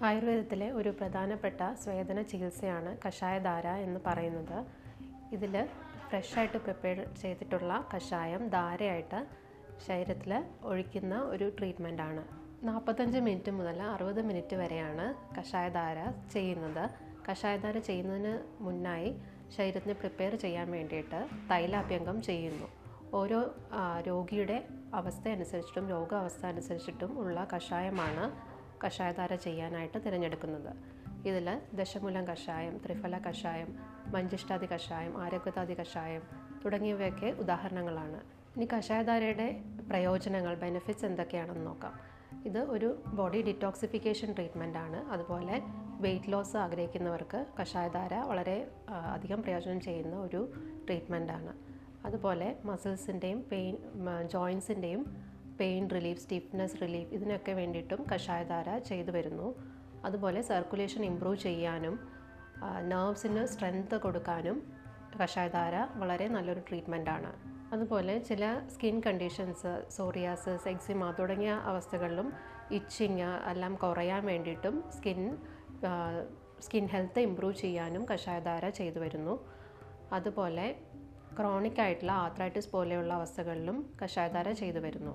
ആയുർവേദത്തിലെ ഒരു പ്രധാനപ്പെട്ട സ്വേദന ചികിത്സയാണ് കഷായധാര എന്ന് പറയുന്നത്. ഇതിൽ ഫ്രഷായിട്ട് പ്രിപ്പയർ ചെയ്തിട്ടുള്ള കഷായം ധാരയായിട്ട് ശരീരത്തിൽ ഒഴിക്കുന്ന ഒരു ട്രീറ്റ്മെൻറ്റാണ്. 45 മിനിറ്റ് മുതൽ 60 മിനിറ്റ് വരെയാണ് കഷായധാര ചെയ്യുന്നത്. കഷായധാര ചെയ്യുന്നതിന് മുന്നായി ശരീരത്തിന് പ്രിപ്പയർ ചെയ്യാൻ വേണ്ടിയിട്ട് തൈലാഭ്യംഗം ചെയ്യുന്നു. ഓരോ രോഗിയുടെ അവസ്ഥ അനുസരിച്ചിട്ടും രോഗാവസ്ഥ അനുസരിച്ചിട്ടും ഉള്ള കഷായമാണ് കഷായധാര ചെയ്യാനായിട്ട് തിരഞ്ഞെടുക്കുന്നത്. ഇതിൽ ദശമൂലം കഷായം, ത്രിഫല കഷായം, മഞ്ചിഷ്ടാദി കഷായം, ആരോഗ്യതാദി കഷായം തുടങ്ങിയവയൊക്കെ ഉദാഹരണങ്ങളാണ്. ഇനി കഷായധാരയുടെ പ്രയോജനങ്ങൾ, ബെനിഫിറ്റ്സ് എന്തൊക്കെയാണെന്ന് നോക്കാം. ഇത് ഒരു ബോഡി ഡിറ്റോക്സിഫിക്കേഷൻ ട്രീറ്റ്മെൻ്റ് ആണ്. അതുപോലെ വെയ്റ്റ് ലോസ് ആഗ്രഹിക്കുന്നവർക്ക് കഷായധാര വളരെ അധികം പ്രയോജനം ചെയ്യുന്ന ഒരു ട്രീറ്റ്മെൻറ്റാണ്. അതുപോലെ മസിൽസിൻ്റെയും ജോയിൻസിൻ്റെയും പെയിൻ റിലീഫ്, സ്റ്റിഫ്നെസ് റിലീഫ് ഇതിനൊക്കെ വേണ്ടിയിട്ടും കഷായധാര ചെയ്തു വരുന്നു. അതുപോലെ സർക്കുലേഷൻ ഇംപ്രൂവ് ചെയ്യാനും നെർവ്സിന് സ്ട്രെങ്ത് കൊടുക്കാനും കഷായധാര വളരെ നല്ലൊരു ട്രീറ്റ്മെൻറ്റാണ്. അതുപോലെ ചില സ്കിൻ കണ്ടീഷൻസ്, സോറിയാസിസ്, എക്സിമ തുടങ്ങിയ അവസ്ഥകളിലും ഇച്ചിങ് എല്ലാം കുറയാൻ വേണ്ടിയിട്ടും സ്കിൻ ഹെൽത്ത് ഇംപ്രൂവ് ചെയ്യാനും കഷായധാര ചെയ്തു വരുന്നു. അതുപോലെ ക്രോണിക് ആയിട്ടുള്ള ആർത്രൈറ്റിസ് പോലെയുള്ള അവസ്ഥകളിലും കഷായധാര ചെയ്തു വരുന്നു.